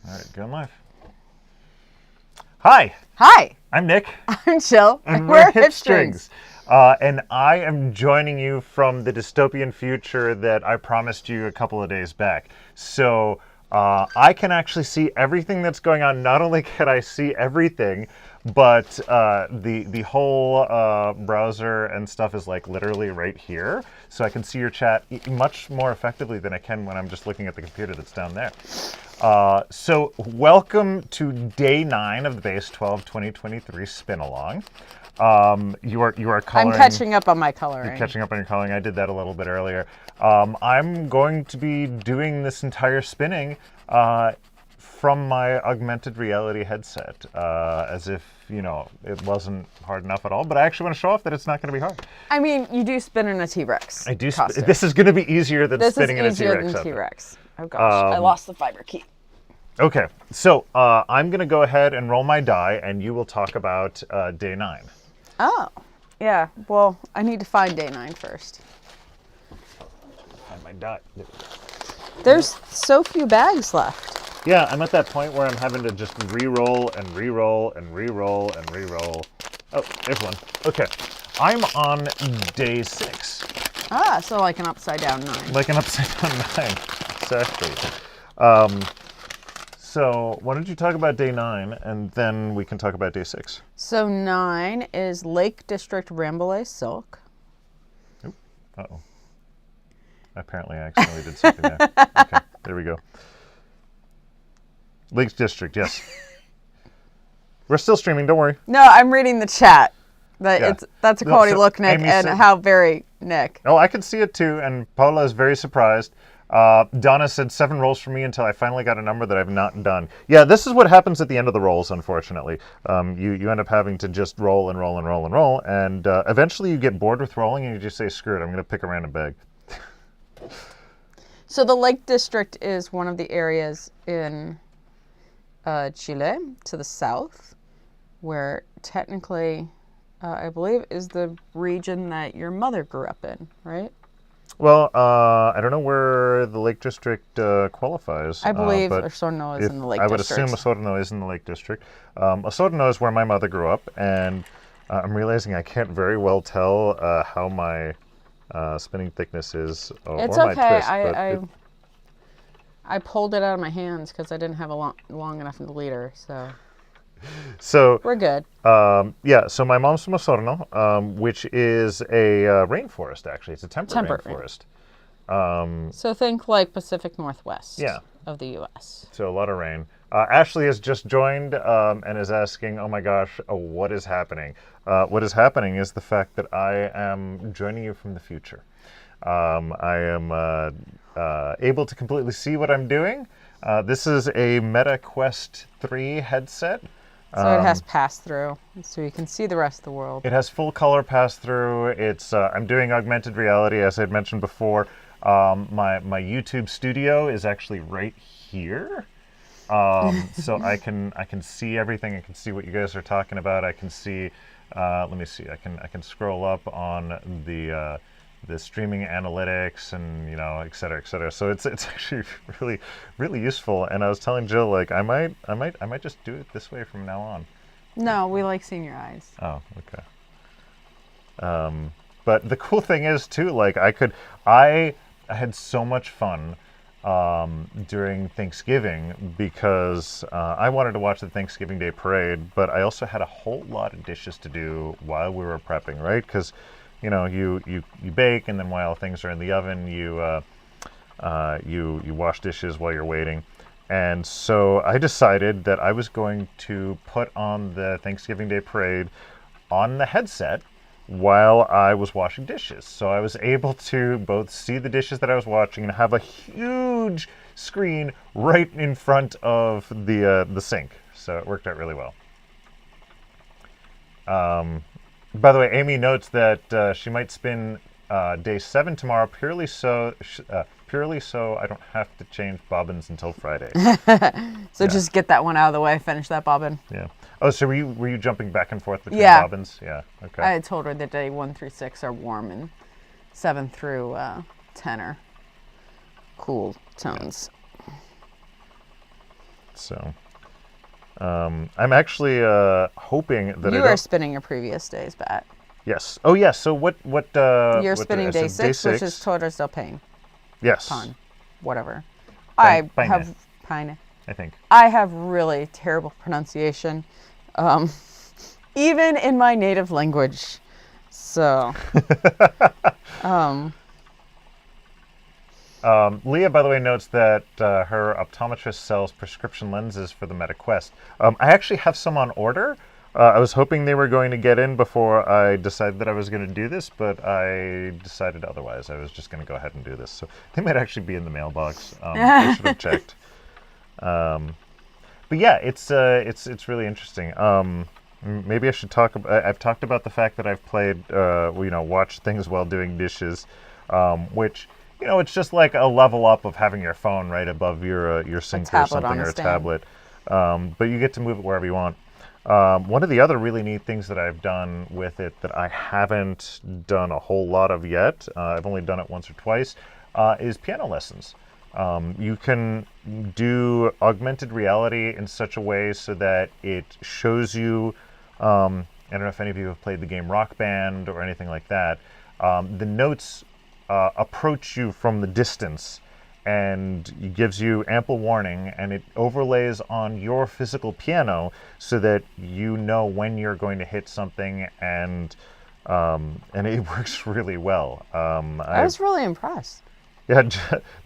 All right, going live. Hi. Hi. I'm Nick. I'm Jill. And we're HipStrings. And I am joining you from the dystopian future that I promised you a couple of days back. So I can actually see everything that's going on. Not only can I see everything, but the whole browser and stuff is like literally right here. So I can see your chat much more effectively than I can when I'm just looking at the computer that's down there. So welcome to day 9 of the Base12 2023 Spinalong. You are coloring. I'm catching up on my coloring. You're catching up on your coloring. I did that a little bit earlier. I'm going to be doing this entire spinning from my augmented reality headset, as if, you know, it wasn't hard enough at all. But I actually want to show off that it's not going to be hard. I mean, you do spin in a T-Rex. I do. This is going to be easier than spinning in a T-Rex. This is easier than T-Rex. Oh gosh, I lost the fiber key. Okay, so I'm going to go ahead and roll my die, and you will talk about day 9. Oh, yeah. Well, I need to find day 9 first. Find my die. There's so few bags left. Yeah, I'm at that point where I'm having to just re-roll and re-roll and re-roll and re-roll. Oh, there's one. Okay, I'm on day 6. Ah, so like an upside down 9. Like an upside down 9, exactly. So why don't you talk about day 9, and then we can talk about day 6. So 9 is Lake District Rambouillet Silk. Oop. Uh-oh. Apparently I accidentally did something there. Okay, there we go. Lake District, yes. We're still streaming, don't worry. No, I'm reading the chat. Yeah. That's a quality look, Nick, Amy and said, how very Nick. Oh, I can see it too, and Paula is very surprised. Donna said 7 rolls for me until I finally got a number that I've not done. Yeah, this is what happens at the end of the rolls, unfortunately. You end up having to just roll and roll and roll and roll, and eventually you get bored with rolling and you just say, screw it, I'm going to pick a random bag. So the Lake District is one of the areas in Chile to the south, where technically, I believe, is the region that your mother grew up in, right? Well, I don't know where the Lake District qualifies. I believe Osorno is in the Lake District. I would assume Osorno is in the Lake District. Osorno is where my mother grew up, and I'm realizing I can't very well tell how my spinning thickness is, or it's my okay. twist. I pulled it out of my hands because I didn't have a long enough leader, so we're good. Yeah, so my mom's from Osorno, which is a rainforest, actually. It's a temperate rainforest. So think like Pacific Northwest of the U.S. So a lot of rain. Ashley has just joined and is asking, oh my gosh, what is happening? What is happening is the fact that I am joining you from the future. I am able to completely see what I'm doing. This is a Meta Quest 3 headset. So it has pass-through, so you can see the rest of the world. It has full color pass-through. It's I'm doing augmented reality, as I had mentioned before. My YouTube studio is actually right here, so I can see everything. I can see what you guys are talking about. I can see. Let me see. I can scroll up on the streaming analytics and, you know, et cetera, et cetera. So it's actually really useful. And I was telling Jill, like, I might just do it this way from now on. No, we like seeing your eyes. Oh, okay. But the cool thing is too, like, I had so much fun during Thanksgiving because I wanted to watch the Thanksgiving Day parade, but I also had a whole lot of dishes to do while we were prepping, right? Because, you know, you bake, and then while things are in the oven, you wash dishes while you're waiting. And so I decided that I was going to put on the Thanksgiving Day parade on the headset while I was washing dishes. So I was able to both see the dishes that I was watching and have a huge screen right in front of the sink. So it worked out really well. By the way, Amy notes that she might spin day 7 tomorrow purely so I don't have to change bobbins until Friday. So just get that one out of the way, finish that bobbin. Yeah. Oh, so were you jumping back and forth between Yeah. bobbins? Yeah. Okay. I told her that day 1 through 6 are warm and 7 through 10 are cool tones. So I'm actually hoping that You are spinning your previous day's bat. Yes. Oh, yes. So what? You're what spinning day 6, which is Torres del Paine. Yes. Pine. Whatever. Paine. Pine. I think. I have really terrible pronunciation, even in my native language. So, Leah, by the way, notes that her optometrist sells prescription lenses for the MetaQuest. I actually have some on order. I was hoping they were going to get in before I decided that I was going to do this, but I decided otherwise. I was just going to go ahead and do this. So they might actually be in the mailbox. I should have checked. But yeah, it's really interesting. Maybe I should talk about. I've talked about the fact that I've played, watched things while doing dishes, which it's just like a level up of having your phone right above your sink or something, or a tablet. But you get to move it wherever you want. One of the other really neat things that I've done with it that I haven't done a whole lot of yet, I've only done it once or twice, is piano lessons. You can do augmented reality in such a way so that it shows you, I don't know if any of you have played the game Rock Band or anything like that, the notes approach you from the distance, and it gives you ample warning, and it overlays on your physical piano so that you know when you're going to hit something, and it works really well. I was really impressed. Yeah,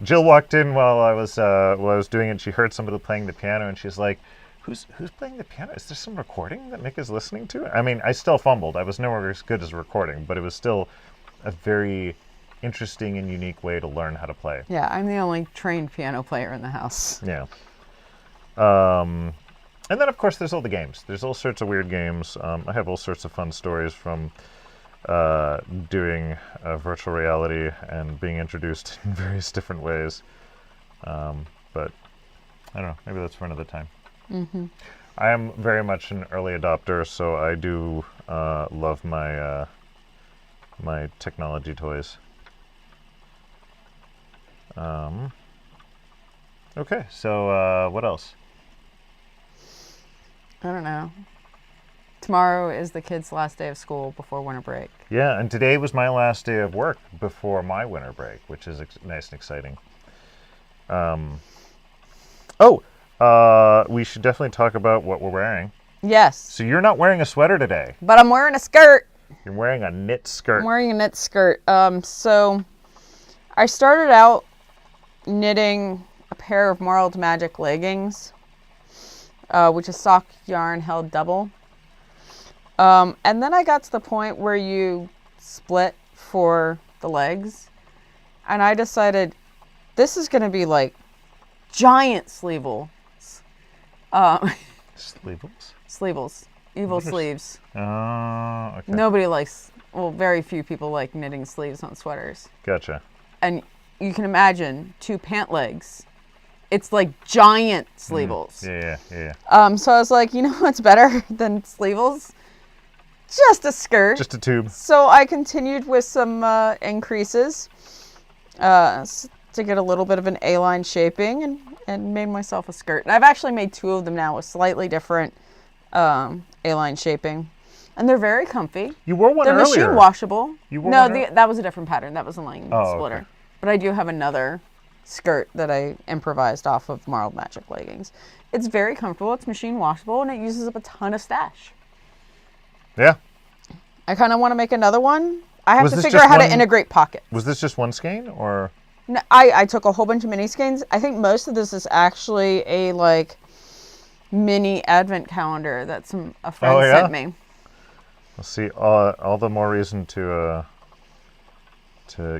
Jill walked in while I was doing it. She heard somebody playing the piano, and she's like, "Who's playing the piano? Is there some recording that Nick is listening to?" I mean, I still fumbled. I was nowhere as good as recording, but it was still a very interesting and unique way to learn how to play. Yeah, I'm the only trained piano player in the house. Yeah. And then, of course, there's all the games. There's all sorts of weird games. I have all sorts of fun stories from doing virtual reality and being introduced in various different ways. But I don't know. Maybe that's for another time. Mm-hmm. I am very much an early adopter, so I do love my my technology toys. Okay, so what else? I don't know. Tomorrow is the kids' last day of school before winter break. Yeah, and today was my last day of work before my winter break, which is nice and exciting. We should definitely talk about what we're wearing. Yes. So you're not wearing a sweater today. But I'm wearing a skirt. You're wearing a knit skirt. I'm wearing a knit skirt. So I started out knitting a pair of Marled Magic leggings, which is sock yarn held double. And then I got to the point where you split for the legs, and I decided this is going to be like giant sleeveless. Sleeveless? Sleeveless. Evil sleeves. Oh, okay. Nobody likes, very few people like knitting sleeves on sweaters. Gotcha. And you can imagine 2 pant legs. It's like giant sleeveless. Yeah. So I was like, you know what's better than sleeveless? Just a skirt. Just a tube. So I continued with some increases to get a little bit of an A-line shaping and made myself a skirt. And I've actually made 2 of them now with slightly different A-line shaping. And they're very comfy. You wore one they're earlier. They're machine washable. You wore no, one that was a different pattern. That was a line splitter. Okay. But I do have another skirt that I improvised off of Marled Magic leggings. It's very comfortable. It's machine washable, and it uses up a ton of stash. Yeah. I kind of want to make another one. I have to figure out how to integrate pockets. Was this just one skein, or? No, I took a whole bunch of mini skeins. I think most of this is actually a mini advent calendar that a friend sent me. Let's see. All the more reason to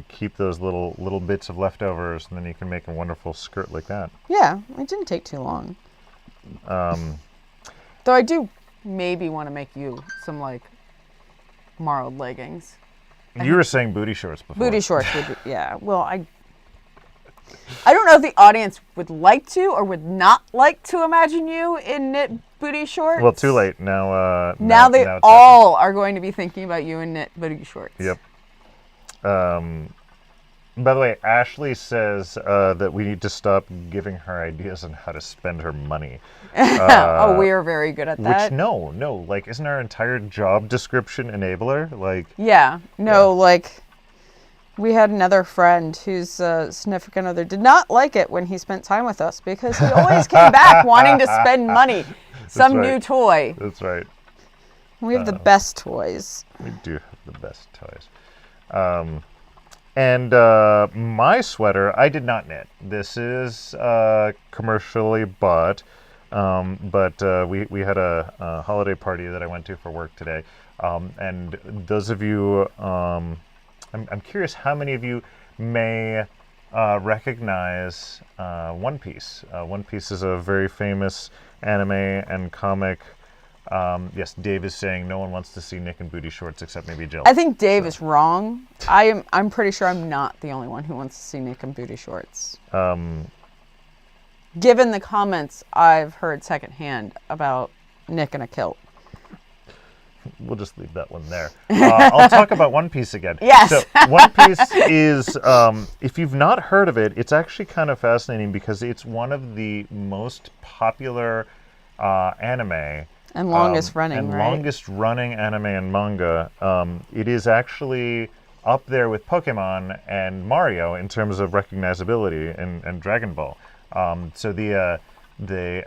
keep those little bits of leftovers, and then you can make a wonderful skirt like that. Yeah, it didn't take too long. Though I do maybe want to make you some marled leggings. You were saying booty shorts before. Booty shorts would be, yeah. Well, I don't know if the audience would like to or would not like to imagine you in knit booty shorts. Well, too late. Now they all are going to be thinking about you in knit booty shorts. Yep. By the way, Ashley says that we need to stop giving her ideas on how to spend her money. Oh, we are very good at that. Which, no, like, isn't our entire job description enabler? Like, Yeah. No, like, we had another friend whose significant other did not like it when he spent time with us because he always came back wanting to spend money. Some right. new toy. That's right. We have the best toys. We do have the best toys. And my sweater, I did not knit. This is commercially bought, but we had a holiday party that I went to for work today. And those of you, I'm curious how many of you may recognize One Piece. One Piece is a very famous anime and comic. Yes, Dave is saying no one wants to see Nick in booty shorts except maybe Jill. I think Dave is wrong. I'm pretty sure I'm not the only one who wants to see Nick in booty shorts. Given the comments I've heard secondhand about Nick in a kilt. We'll just leave that one there. I'll talk about One Piece again. Yes. So One Piece is, if you've not heard of it, it's actually kind of fascinating because it's one of the most popular anime. And longest running, and right? longest running anime and manga. It is actually up there with Pokemon and Mario in terms of recognizability and Dragon Ball. So the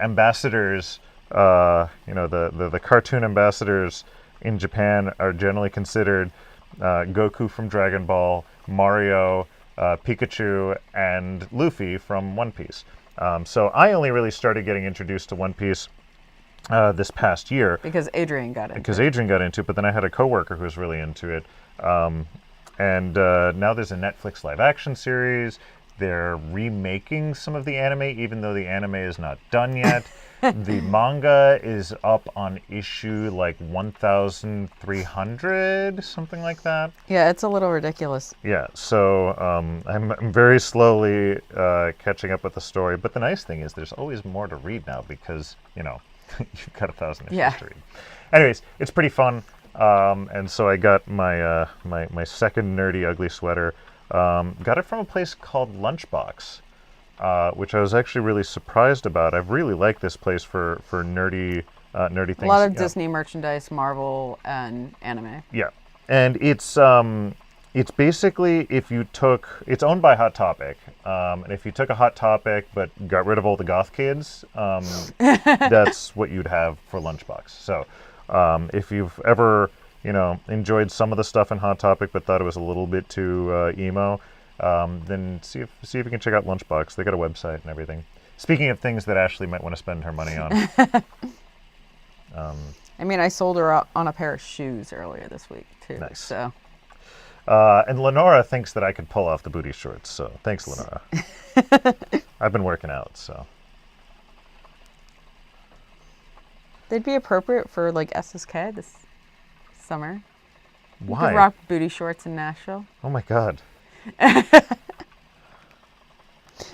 ambassadors, the cartoon ambassadors in Japan are generally considered Goku from Dragon Ball, Mario, Pikachu, and Luffy from One Piece. So I only really started getting introduced to One Piece this past year. Because Adrian got into it. Because Adrian got into it, but then I had a coworker who was really into it. And now there's a Netflix live action series. They're remaking some of the anime, even though the anime is not done yet. The manga is up on issue like 1,300, something like that. Yeah, it's a little ridiculous. Yeah, so I'm very slowly catching up with the story. But the nice thing is there's always more to read now because, you've got 1,000 issues to read. Anyways, it's pretty fun. And so I got my my second nerdy ugly sweater. Got it from a place called Lunchbox, which I was actually really surprised about. I've really liked this place for nerdy things. A lot of Disney merchandise, Marvel, and anime. Yeah, and it's basically it's owned by Hot Topic, and if you took a Hot Topic but got rid of all the goth kids, that's what you'd have for Lunchbox. So if you've ever enjoyed some of the stuff in Hot Topic but thought it was a little bit too emo, then see if you can check out Lunchbox. They got a website and everything. Speaking of things that Ashley might want to spend her money on. I mean, I sold her on a pair of shoes earlier this week, too. Nice. So. And Lenora thinks that I could pull off the booty shorts, so thanks, Lenora. I've been working out, so. They'd be appropriate for, like, SSK this summer. Why? You could rock booty shorts in Nashville. Oh, my God.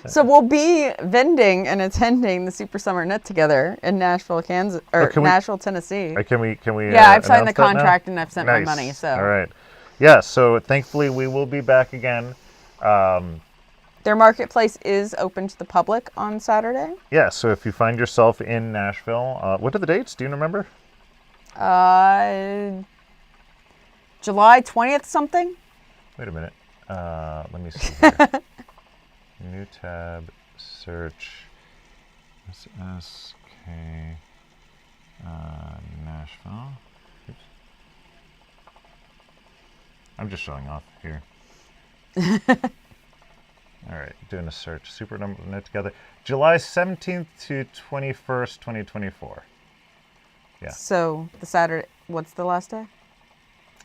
So we'll be vending and attending the Super Summer Knit together in Nashville, Kansas, or Nashville, Tennessee. Can we? Yeah, I've signed the announce that now? contract and I've sent my Nice. money. So. All right. Yeah. So thankfully we will be back again. Their marketplace is open to the public on Saturday. Yeah. So if you find yourself in Nashville, what are the dates? Do you remember? July 20th something. Wait a minute. Let me see here. New tab, search, SSK, Nashville. Oops. I'm just showing off here. All right, doing a search. Super number Knit Together. July 17th to 21st, 2024. Yeah. So the Saturday, what's the last day?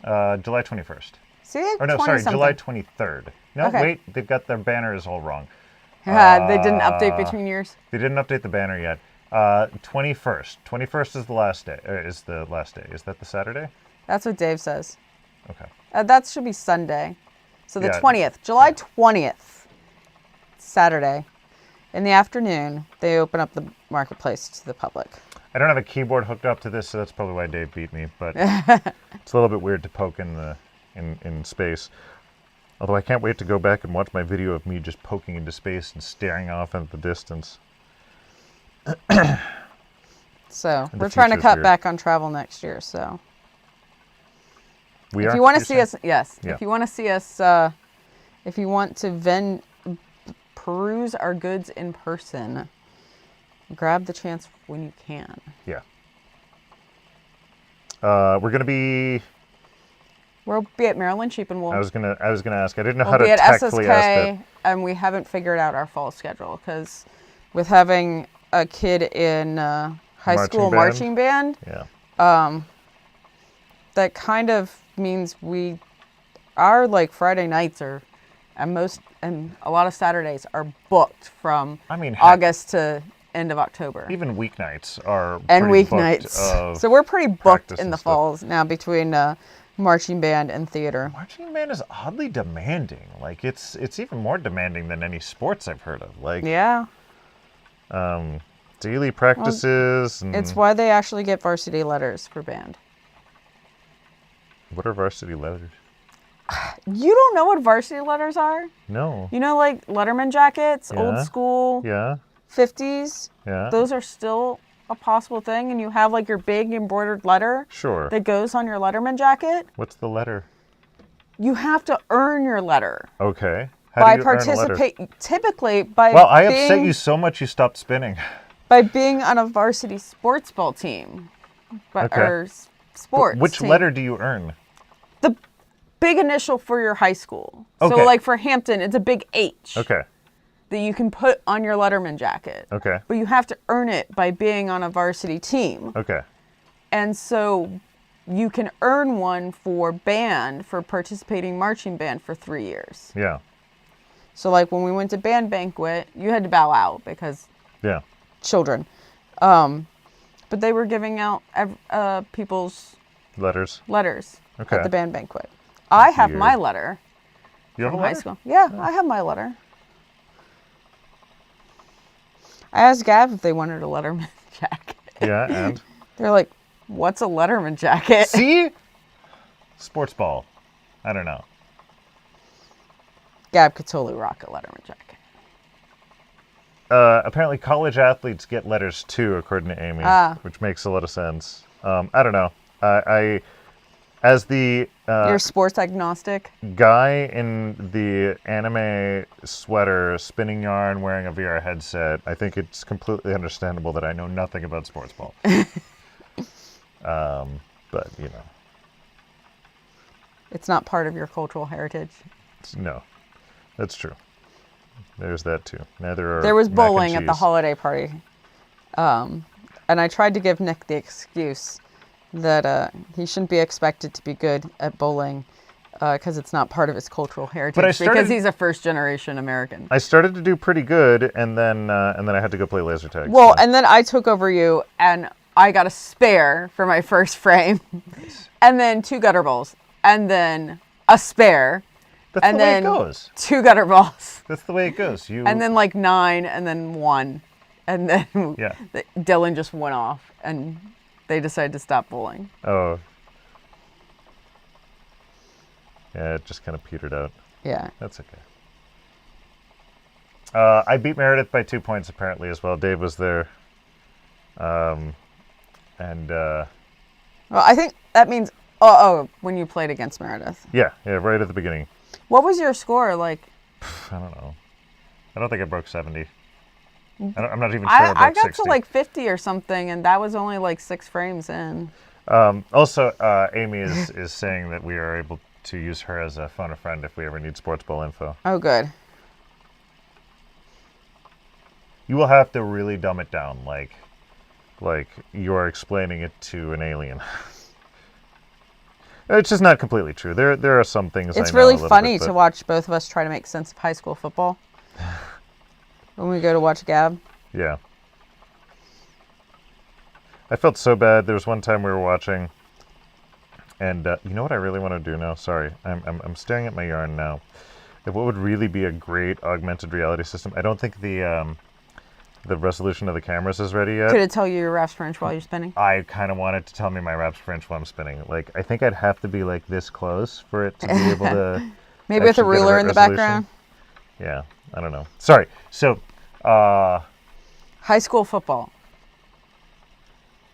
July 21st. See, they have Or no, 20 sorry, something. July 23rd. No, Okay. wait, they've got their banners all wrong. They didn't update between years. They didn't update the banner yet. 21st. 21st is the last day. Is the last day. Is that the Saturday? That's what Dave says. Okay. That should be Sunday. So the Yeah. 20th, July 20th, Saturday, in the afternoon, they open up the marketplace to the public. I don't have a keyboard hooked up to this, so that's probably why Dave beat me. But it's a little bit weird to poke in space. Although I can't wait to go back and watch my video of me just poking into space and staring off into the distance. So The we're trying to future's cut weird. back on travel next year. So We if are, you want to you're see saying? us, yes. Yeah. If you want to see us, if you want to peruse our goods in person, grab the chance when you can. Yeah. We're gonna be. We'll be at Maryland Sheep and Wool. I was gonna ask. I didn't know We'll how to be at tactfully ask that. SSK, and we haven't figured out our fall schedule because with having a kid in high school marching band, Yeah. that kind of means our like Friday nights are, and a lot of Saturdays are booked from I mean, heck, August to end of October. even weeknights are And pretty booked weeknights. of So we're pretty booked practice in and the stuff. falls now between marching band and theater. Marching band is oddly demanding. Like it's even more demanding than any sports I've heard of. Like Yeah. daily practices. And It's why they actually get varsity letters for band. what are varsity letters? You don't know what varsity letters are? No. You know, like Letterman jackets, Yeah. old school, Yeah. 50s? Yeah. Those are still a possible thing, and you have like your big embroidered letter Sure. that goes on your Letterman jacket. What's the letter? You have to earn your letter Okay. How by do you earn a letter? typically by Well, I being, upset you so much you stopped spinning. by being on a varsity sports ball team, Okay. or sports. Which team. letter do you earn? The big initial for your high school. Okay. So like for Hampton, it's a big H Okay. that you can put on your Letterman jacket. Okay. But you have to earn it by being on a varsity team. Okay. And so you can earn one for band, for participating marching band for 3 years. Yeah. So like when we went to band banquet, you had to bow out because Yeah. children. But they were giving out people's Letters. letters Okay. at the band banquet. I have Weird. my letter You have a from high letter? school. Yeah, I have my letter. I asked Gab if they wanted a Letterman jacket. Yeah, and They're like, what's a Letterman jacket? see, sports ball. I don't know. Gab could totally rock a Letterman jacket. Apparently, college athletes get letters too, according to Amy, which makes a lot of sense. I don't know. I as the You're sports agnostic? guy in the anime sweater, spinning yarn, wearing a VR headset, I think it's completely understandable that I know nothing about sports ball. But, you know, It's not part of your cultural heritage. no, that's true. There's that too. Neither are There was mac and bowling at the cheese. holiday party. And I tried to give Nick the excuse that he shouldn't be expected to be good at bowling because it's not part of his cultural heritage. I started- because he's a first-generation American. I started to do pretty good, and then I had to go play laser tag. Well, so- and then I took over you, and I got a spare for my first frame, and then 2 gutter balls, and then a spare, that's and the way then it goes. 2 gutter balls, That's the way it goes. You and then like 9, and then 1, and then Yeah. Dylan just went off, and they decided to stop bowling. Oh. Yeah, it just kind of petered out. Yeah. That's okay. I beat Meredith by 2 points apparently as well. Dave was there. Well, I think that means when you played against Meredith. Yeah, right at the beginning. What was your score like? I don't know. I don't think I broke 70. I'm not even sure I broke I got 60. to like 50 or something, and that was only like 6 frames in. Also, Amy is saying that we are able to use her as a phone a friend if we ever need sports ball info. Oh, good. You will have to really dumb it down, like you are explaining it to an alien. It's just not completely true. There are some things. It's I know really a little funny bit, to but- watch both of us try to make sense of high school football when we go to watch Gab. Yeah. I felt so bad. There was one time we were watching, and you know what I really want to do now? Sorry, I'm staring at my yarn now. What would really be a great augmented reality system? I don't think the resolution of the cameras is ready yet. Could it tell you your raps French while you're spinning? I kind of want it to tell me my raps French while I'm spinning. Like, I think I'd have to be like this close for it to be able to Maybe with a actually get ruler in the resolution. background. Yeah, I don't know. Sorry. So, High school football.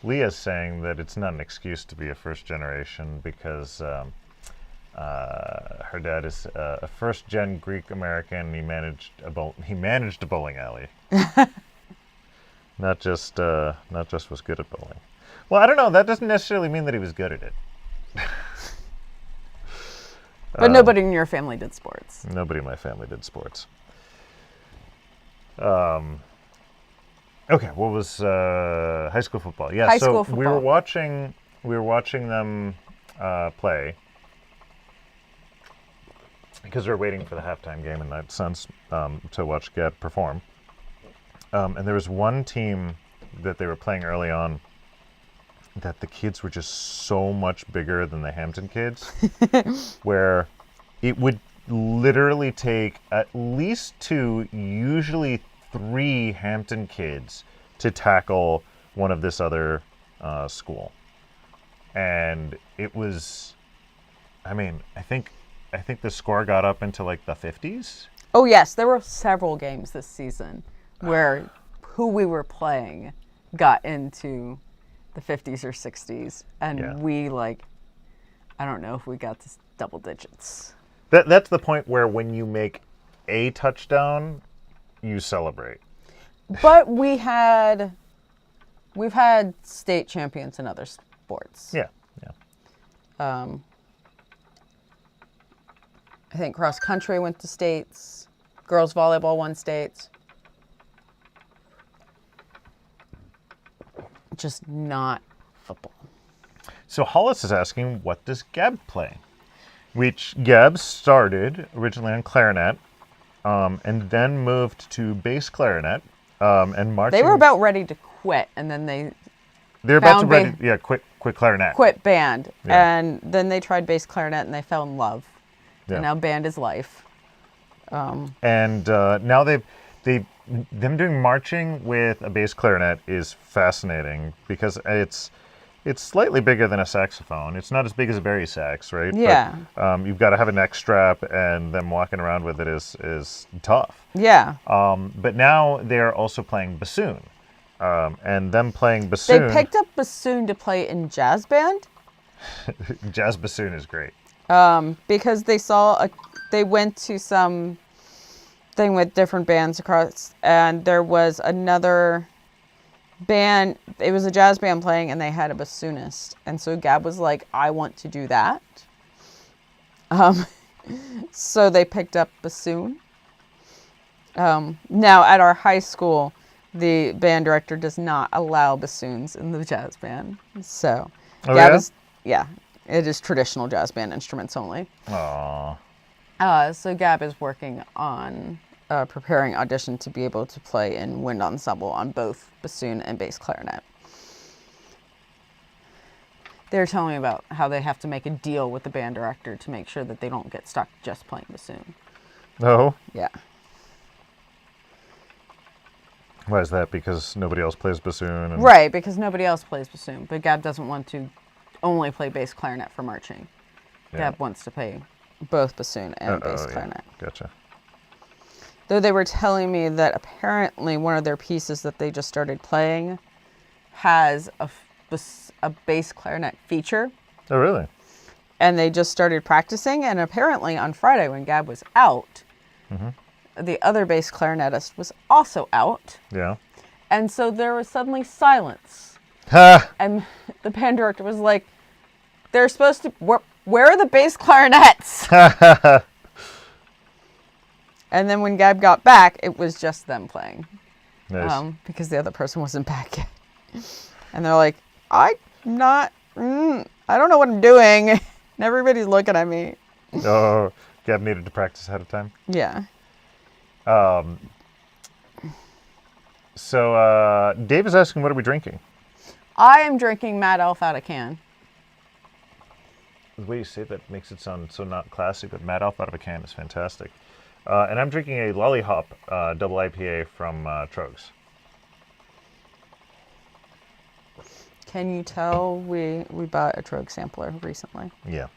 Leah's saying that it's not an excuse to be a first generation because her dad is a first gen Greek American. He managed a bowling alley. not just was good at bowling. Well, I don't know. That doesn't necessarily mean that he was good at it. But nobody in your family did sports. Nobody in my family did sports. Okay, what was high school football? Yeah, High so school football. we were watching them play because we were waiting for the halftime game in that sense to watch Gab perform. And there was one team that they were playing early on that the kids were just so much bigger than the Hampton kids, where it would literally take at least 2, usually 3 Hampton kids to tackle one of this other school. And it was, I mean, I think the score got up into like the 50s. Oh yes, there were several games this season where who we were playing got into the 50s or 60s, and we I don't know if we got to double digits. That's the point where when you make a touchdown, you celebrate. But we've had state champions in other sports. Yeah. I think cross country went to states. Girls volleyball won states. Just not football. So Hollis is asking, what does Gab play? Which Gab started originally on clarinet, and then moved to bass clarinet, and marching. They were about ready to quit, and then they're about to quit clarinet. Quit band, Yeah. and then they tried bass clarinet, and they fell in love. Yeah. And now band is life. And now them doing marching with a bass clarinet is fascinating because it's slightly bigger than a saxophone. It's not as big as a bari sax, right? Yeah. But, you've got to have a neck strap, and them walking around with it is tough. Yeah. But now they're also playing bassoon, and them playing bassoon. They picked up bassoon to play in jazz band. Jazz bassoon is great. Because they went to some thing with different bands across, and there was another band. It was a jazz band playing, and they had a bassoonist, and so Gab was like, "I want to do that." So they picked up bassoon. Now at our high school, the band director does not allow bassoons in the jazz band, so Gab is it is traditional jazz band instruments only. Aww. So Gab is working on preparing audition to be able to play in wind ensemble on both bassoon and bass clarinet. They're telling me about how they have to make a deal with the band director to make sure that they don't get stuck just playing bassoon. Oh? Yeah. Why is that? Because nobody else plays bassoon? And... Right, because nobody else plays bassoon, but Gab doesn't want to only play bass clarinet for marching. Yeah. Gab wants to play both bassoon and bass clarinet. Yeah. Gotcha. Though they were telling me that apparently one of their pieces that they just started playing has a bass clarinet feature. Oh, really? And they just started practicing, and apparently on Friday when Gab was out, the other bass clarinetist was also out. Yeah. And so there was suddenly silence. And the band director was like, they're supposed to... Where are the bass clarinets? And then when Gab got back, it was just them playing. Nice. Because the other person wasn't back yet. And they're like, I don't know what I'm doing. And everybody's looking at me. Oh, Gab needed to practice ahead of time? Yeah. So Dave is asking, what are we drinking? I am drinking Mad Elf out of can. The way you say that makes it sound so not classy, but Mad Elf out of a can is fantastic. And I'm drinking a Lollihop double IPA from Trogs. Can you tell we bought a Trogue sampler recently? Yeah.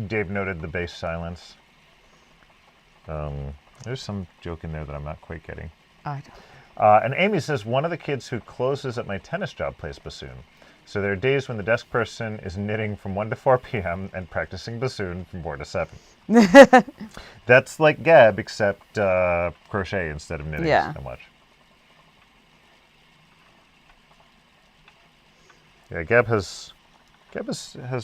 Dave noted the bass silence. There's some joke in there that I'm not quite getting. I don't. And Amy says, one of the kids who closes at my tennis job plays bassoon. So there are days when the desk person is knitting from 1 to 4 p.m. and practicing bassoon from 4 to 7. That's like Gab, except crochet instead of knitting so much. Yeah, Gab has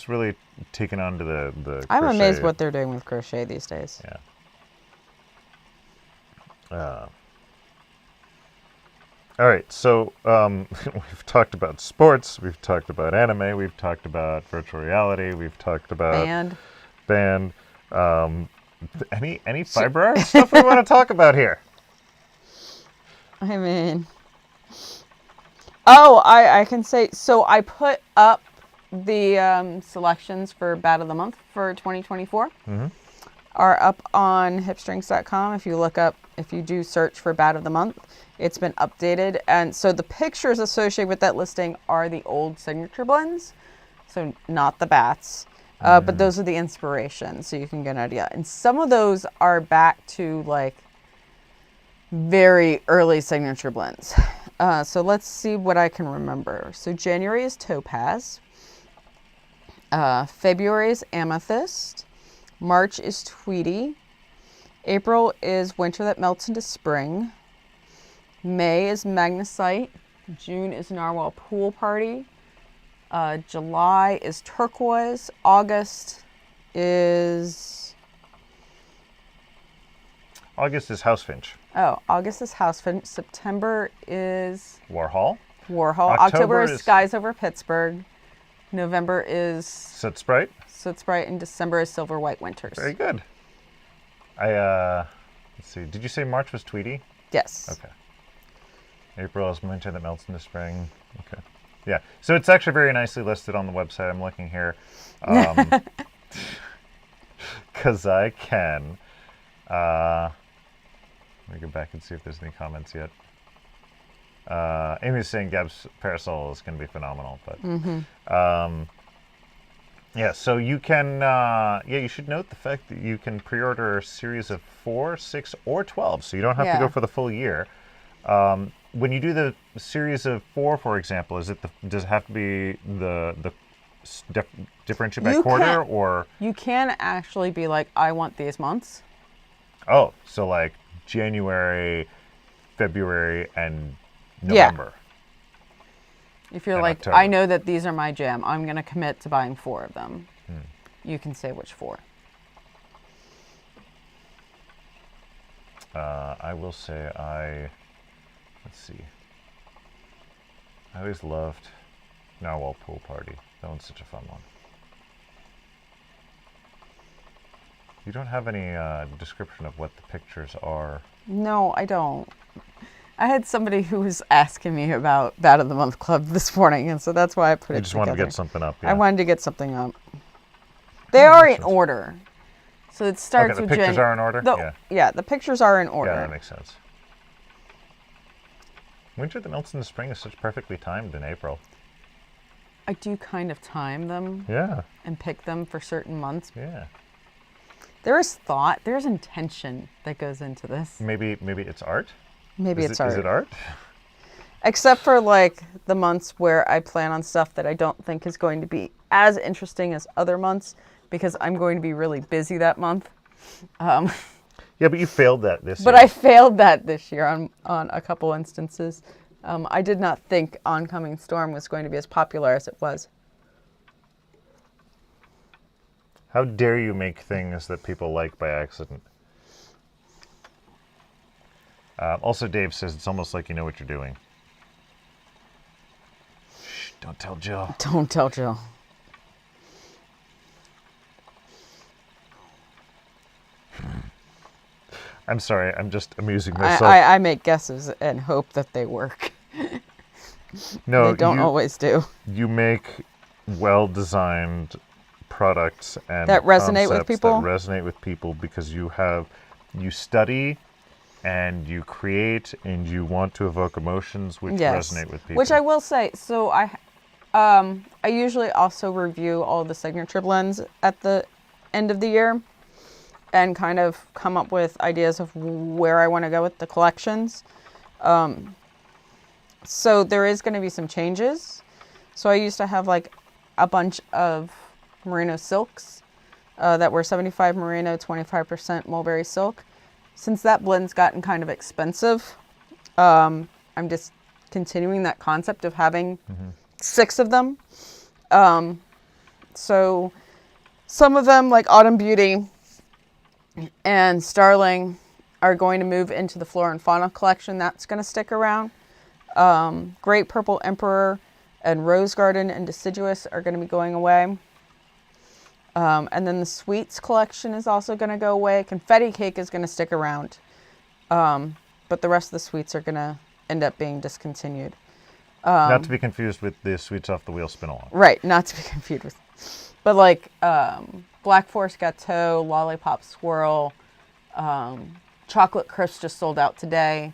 really taken on to the I'm crochet. amazed what they're doing with crochet these days. Yeah. All right, so we've talked about sports, we've talked about anime, we've talked about virtual reality, we've talked about band. Any fiber art stuff we want to talk about here? I mean, I can say, so I put up the selections for Bat of the Month for 2024. Mm-hmm. Are up on HipStrings.com. If you do search for Bat of the Month, it's been updated. And so the pictures associated with that listing are the old signature blends, so not the bats. But those are the inspirations, so you can get an idea. And some of those are back to like very early signature blends. So let's see what I can remember. So January is Topaz. February is Amethyst. March is Tweety. April is Winter That Melts into Spring. May is Magnesite. June is Narwhal Pool Party. July is Turquoise. August is Housefinch. Oh, August is Housefinch. September is Warhol. October is Skies Over Pittsburgh. November is Soot Sprite. And December is Silver White Winters. Very good. Let's see. Did you say March was Tweety? Yes. Okay. April is Winter That Melts into Spring. Okay. Yeah. So it's actually very nicely listed on the website. I'm looking here. Because I can. Let me go back and see if there's any comments yet. Amy's saying Gab's Parasol is going to be phenomenal. But yeah, so you can, you should note the fact that you can pre-order a series of 4, 6, or 12, so you don't have to go for the full year. When you do the series of 4, for example, does it have to be the differentiate by quarter, or? You can actually be like, I want these months. Oh, so like January, February, and November. Yeah. If you're like, October. I know that these are my jam, I'm going to commit to buying 4 of them. You can say which 4. I will say let's see. I always loved Narwhal Pool Party. That one's such a fun one. You don't have any description of what the pictures are. No, I don't. I had somebody who was asking me about Bat of the Month Club this morning, and so that's why I put it together. You just wanted to get something up, yeah. I wanted to get something up. They are in order. So it starts with the pictures are in order? Yeah, the pictures are in order. Yeah, that makes sense. Winter That Melts in the Spring is such perfectly timed in April. I do kind of time them. Yeah. And pick them for certain months. Yeah. There is thought, there's intention that goes into this. Maybe it's art? Maybe it's art. Is it art? Except for like the months where I plan on stuff that I don't think is going to be as interesting as other months because I'm going to be really busy that month. Yeah, but you failed that this year. But I failed that this year on a couple instances. I did not think Oncoming Storm was going to be as popular as it was. How dare you make things that people like by accident? Also, Dave says it's almost like you know what you're doing. Shh, don't tell Jill. Don't tell Jill. I'm sorry, I'm just amusing myself. I make guesses and hope that they work. No, they don't always do. You make well-designed products and that resonate with people. That resonate with people because you study and you create and you want to evoke emotions which resonate with people. Which I will say, so I usually also review all the signature blends at the end of the year and kind of come up with ideas of where I want to go with the collections. So there is going to be some changes. So I used to have like a bunch of merino silks that were 75 merino, 25% mulberry silk. Since that blend's gotten kind of expensive, I'm just continuing that concept of having 6 of them. So some of them, like Autumn Beauty and Starling, are going to move into the Flora and Fauna collection. That's going to stick around. Great Purple Emperor and Rose Garden and Deciduous are going to be going away. And then the Sweets collection is also going to go away. Confetti Cake is going to stick around. But the rest of the sweets are going to end up being discontinued. Not to be confused with the Sweets Off the Wheel Spinalong. Right, not to be confused with. But like Black Forest Gâteau, Lollipop Swirl, Chocolate Crisp just sold out today.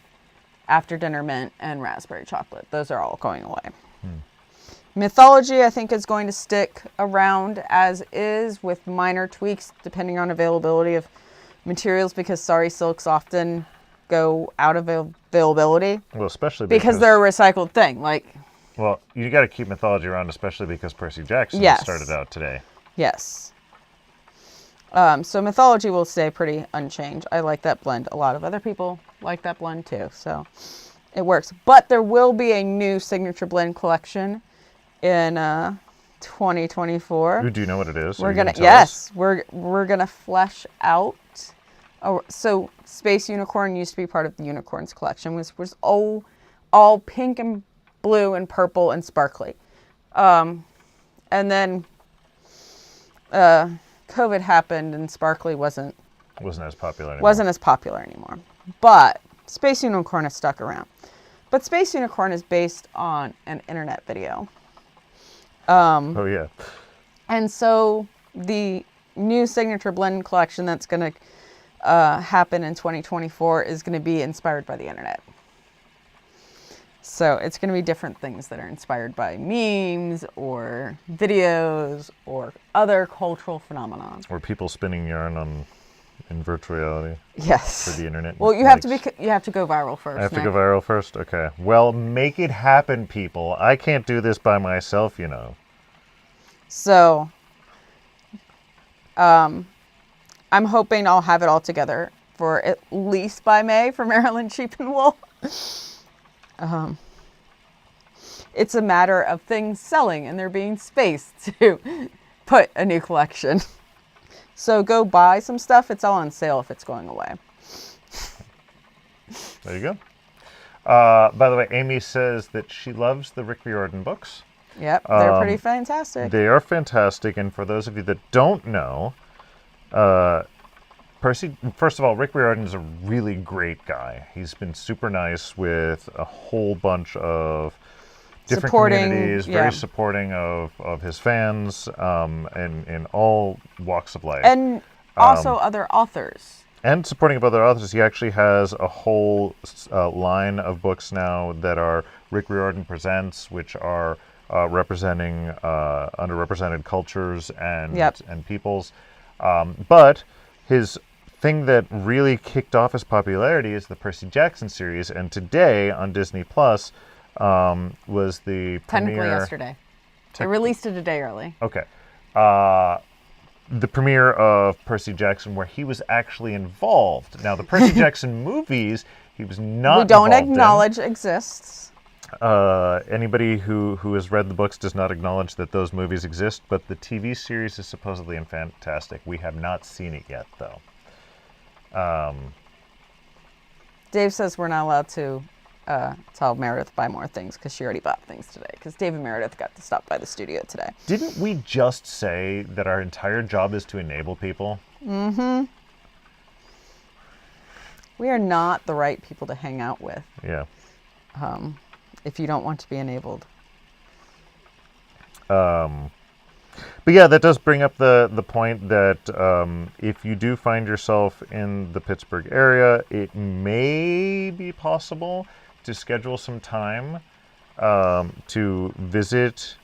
After Dinner Mint and Raspberry Chocolate. Those are all going away. Mythology, I think, is going to stick around as is with minor tweaks depending on availability of materials, because Sari silks often go out of availability. Well, especially because they're a recycled thing. Well, you got to keep Mythology around, especially because Percy Jackson started out today. Yes. So Mythology will stay pretty unchanged. I like that blend. A lot of other people like that blend too, so it works. But there will be a new signature blend collection in 2024. Do you know what it is? We're gonna flesh out. So Space Unicorn used to be part of the Unicorns collection, which was all pink and blue and purple and sparkly. And then COVID happened and sparkly wasn't as popular anymore. But Space Unicorn has stuck around. But Space Unicorn is based on an internet video. Oh yeah. And so the new signature blend collection that's going to happen in 2024 is going to be inspired by the internet. So it's going to be different things that are inspired by memes or videos or other cultural phenomena. Or people spinning yarn in virtual reality. Yes. For the internet. Well, you have to go viral first. I have to go viral first? Okay. Well, make it happen, people. I can't do this by myself, you know. So, I'm hoping I'll have it all together for at least by May for Maryland Sheep and Wool. It's a matter of things selling and there being space to put a new collection. So go buy some stuff. It's all on sale if it's going away. There you go. By the way, Amy says that she loves the Rick Riordan books. Yep, they're pretty fantastic. They are fantastic, and for those of you that don't know, Percy, first of all, Rick Riordan is a really great guy. He's been super nice with a whole bunch of different communities, very supporting of his fans, and in all walks of life. And also other authors. And supporting of other authors. He actually has a whole line of books now that are Rick Riordan Presents, which are representing underrepresented cultures and peoples. But his thing that really kicked off his popularity is the Percy Jackson series, and today on Disney Plus was the Technically premiere. yesterday. They released it a day early. Okay. The premiere of Percy Jackson, where he was actually involved. Now, the Percy Jackson movies, he was not We don't involved acknowledge exists. Anybody who has read the books does not acknowledge that those movies exist, but the TV series is supposedly fantastic. We have not seen it yet, though. Dave says we're not allowed to tell Meredith buy more things because she already bought things today. Because Dave and Meredith got to stop by the studio today. Didn't we just say that our entire job is to enable people? Mm-hmm. We are not the right people to hang out with. Yeah. If you don't want to be enabled. But yeah, that does bring up the point that if you do find yourself in the Pittsburgh area, it may be possible to schedule some time to visit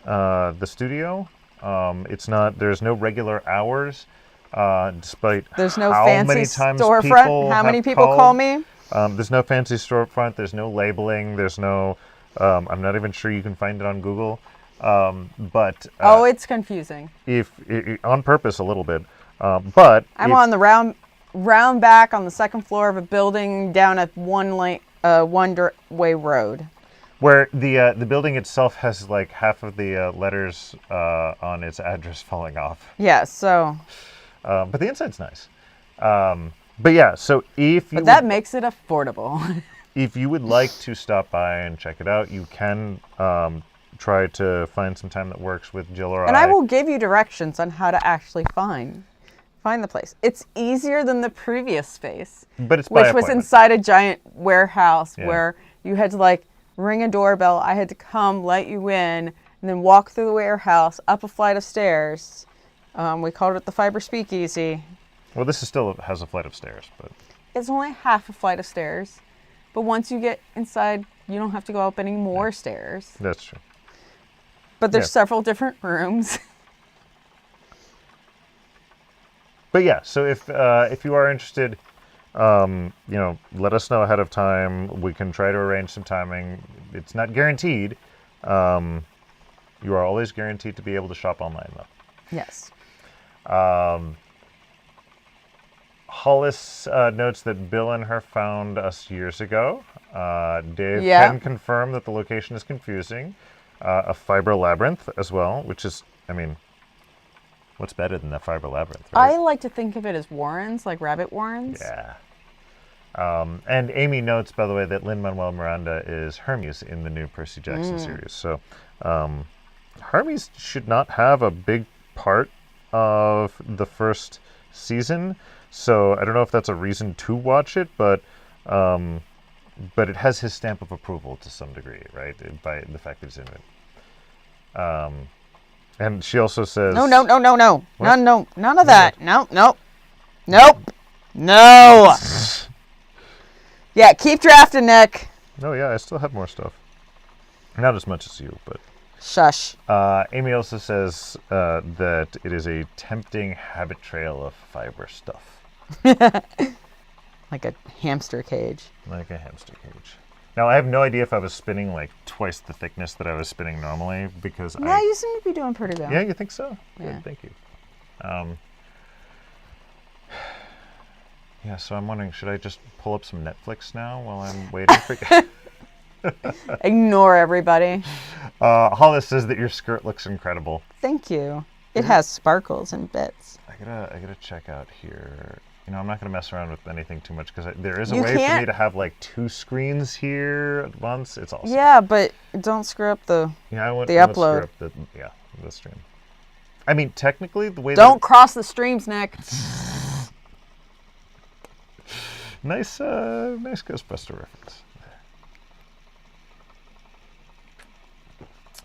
the studio It's not. There's no regular hours, despite There's no how fancy many times storefront. people How many have people called. call me? There's no fancy storefront. There's no labeling. There's no. I'm not even sure you can find it on Google. But Oh, it's confusing. if on purpose a little bit. But I'm if- on the round back on the second floor of a building down a one-way road. where the building itself has like half of the letters on its address falling off. Yeah, so But the inside's nice. But yeah, so but that makes it affordable. if you would like to stop by and check it out, you can try to find some time that works with Jill or And I will give you directions on how to actually find the place. It's easier than the previous space, But it's by which was appointment. inside a giant warehouse Yeah. where you had to like ring a doorbell. I had to come, let you in, and then walk through the warehouse up a flight of stairs. We called it the Fiber Speakeasy. Well, this is still has a flight of stairs, but It's only half a flight of stairs, but once you get inside, you don't have to go up any more stairs. that's true. But there's Yeah. several different rooms. But yeah, so if you are interested, let us know ahead of time. We can try to arrange some timing. It's not guaranteed. You are always guaranteed to be able to shop online, though. Yes. Hollis notes that Bill and her found us years ago. Dave Yeah. can confirm that the location is confusing. A fiber labyrinth as well, which is, I mean, what's better than the fiber labyrinth, right? I like to think of it as warrens, like rabbit warrens. Yeah. And Amy notes, by the way, that Lin-Manuel Miranda is Hermes in the new Percy Jackson series. So Hermes should not have a big part of the first season. So I don't know if that's a reason to watch it, but it has his stamp of approval to some degree, right? By the fact that he's in it. And she also says... No. What? No, none of that. Nope. No. Yeah, keep drafting, Nick. Oh, yeah, I still have more stuff. Not as much as you, but... Shush. Amy also says that it is a tempting habit trail of fiber stuff. Like a hamster cage. Like a hamster cage. Now, I have no idea if I was spinning like twice the thickness that I was spinning normally because No, you seem to be doing pretty well. Yeah, you think so? Yeah. Good, thank you. Yeah, so I'm wondering, should I just pull up some Netflix now while I'm waiting for Ignore everybody. Hollis says that your skirt looks incredible. Thank you. It has sparkles and bits. I gotta check out here. I'm not gonna mess around with anything too much because there is a You way for me can't- to have like two screens here at once. It's awesome. Yeah, but don't screw up the... Yeah, I want The I want to upload. screw up the stream. I mean, technically, the way Don't cross the streams, Nick. nice Ghostbuster reference.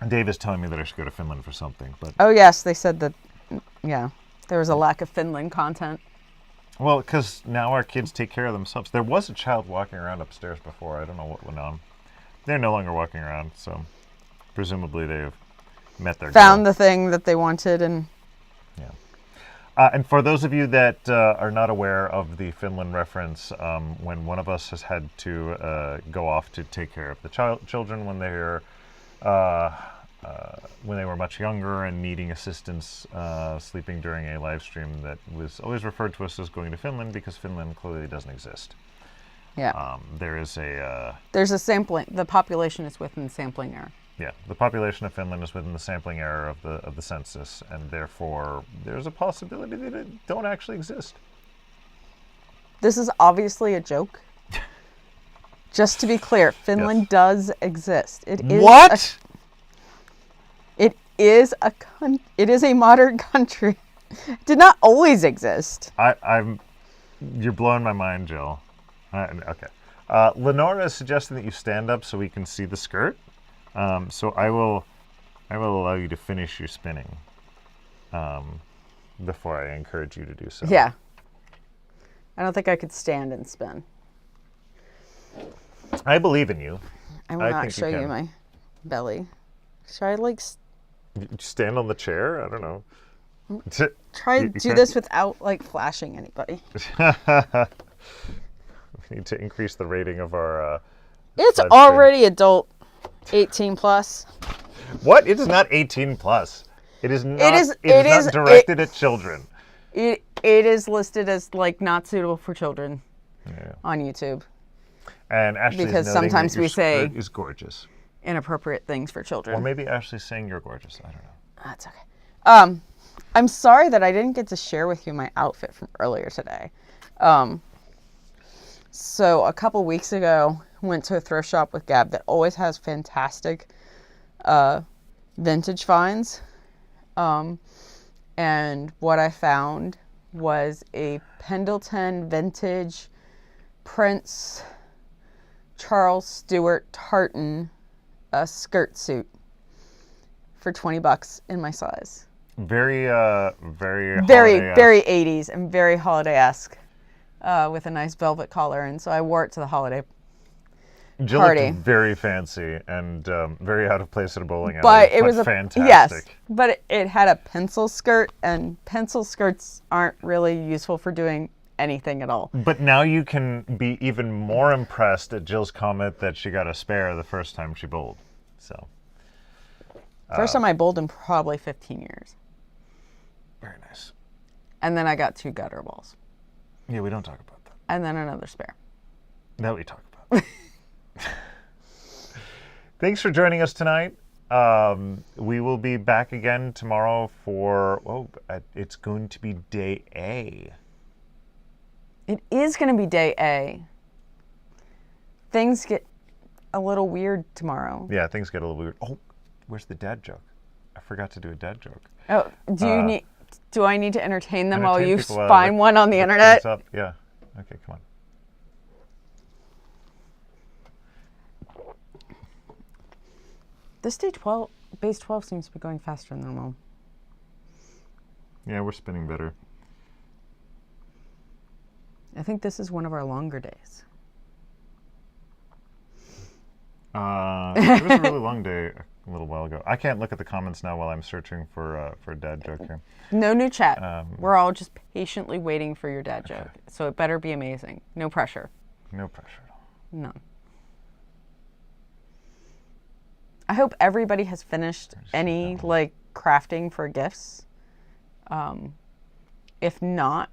Dave is telling me that I should go to Finland for something, but Oh, yes, they said that, yeah, there was a lack of Finland content. well, because now our kids take care of themselves. There was a child walking around upstairs before. I don't know what went on. They're no longer walking around, so presumably they've met their Found goal. the thing that they wanted and... And for those of you that are not aware of the Finland reference, when one of us has had to go off to take care of the children when they're when they were much younger and needing assistance sleeping during a live stream, that was always referred to us as going to Finland because Finland clearly doesn't exist. Yeah. There is There's a sampling. The population is within sampling error. the population of Finland is within the sampling error of the census, and therefore there's a possibility that it don't actually exist. This is obviously a joke. Just to be clear, Finland does exist. It is What? It is a modern country. It did not always exist. You're blowing my mind, Jill. Okay. Lenora is suggesting that you stand up so we can see the skirt. So I will allow you to finish your spinning before I encourage you to do so. Yeah. I don't think I could stand and spin. I believe in you. I will I not think you show you can. my belly. Should I Stand on the chair? I don't know. Try to do this without like flashing anybody. We need to increase the rating of our. It's live stream. already adult, 18 plus. What? It is not 18 plus. It is not. It is not directed at children. It is listed as like not suitable for children on YouTube. And Ashley Because is noting sometimes that your we say- skirt is gorgeous. Inappropriate things for children. Or maybe Ashley's saying you're gorgeous. I don't know. That's okay. I'm sorry that I didn't get to share with you my outfit from earlier today. So a couple weeks ago, went to a thrift shop with Gab that always has fantastic vintage finds. And what I found was a Pendleton vintage Prince Charles Stewart tartan skirt suit for $20 in my size. Very Very holiday-esque. 80s and very holiday-esque with a nice velvet collar. And so I wore it to the holiday Jill party. looked very fancy and very out of place at a bowling alley. But it was fantastic. Yes, but it had a pencil skirt, and pencil skirts aren't really useful for doing anything at all. But now you can be even more impressed at Jill's comment that she got a spare the first time she bowled. So First time I bowled in probably 15 years. very nice. And then I got 2 gutter balls. Yeah, we don't talk about that. And then another spare. That we talk about. Thanks for joining us tonight. We will be back again tomorrow for, it's going to be day A. It is going to be day A. Things get a little weird tomorrow. Yeah, things get a little weird. Oh, where's the dad joke? I forgot to do a dad joke. Oh, do I need to entertain them while Entertain you people while I find one on the look internet? things up. Yeah. Okay, come on. This base 12 seems to be going faster than normal. Yeah, we're spinning better. I think this is one of our longer days. It was a really long day a little while ago. I can't look at the comments now while I'm searching for a dad joke here. No new chat. We're all just patiently waiting for your dad joke. So it better be amazing. No pressure. No pressure at all. None. I hope everybody has finished any crafting for gifts. If not,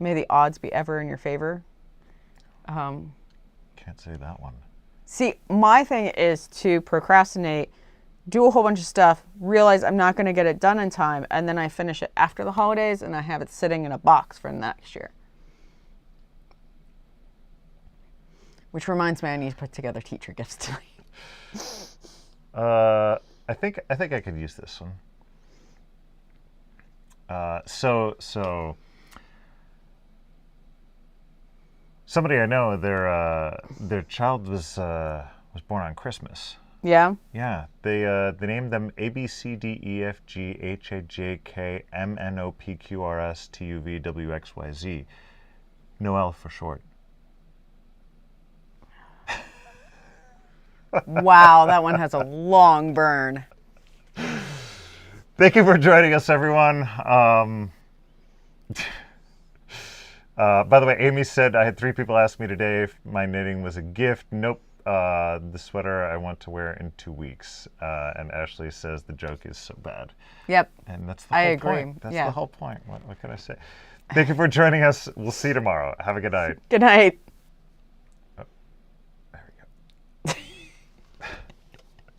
may the odds be ever in your favor. Can't say that one. See, my thing is to procrastinate, do a whole bunch of stuff, realize I'm not going to get it done in time, and then I finish it after the holidays and I have it sitting in a box for next year. Which reminds me, I need to put together teacher gifts tonight. I think I could use this one. So somebody I know, their child was born on Christmas. Yeah? Yeah, they named them A B C D E F G H A J K M N O P Q R S T U V W X Y Z. Noel for short. Wow, that one has a long burn. Thank you for joining us, everyone. By the way, Amy said, I had 3 people ask me today if my knitting was a gift. Nope. The sweater I want to wear in 2 weeks. And Ashley says the joke is so bad. Yep. And that's the whole point. That's Yeah. the whole point. What can I say? Thank you for joining us. We'll see you tomorrow. Have a good night. Good night.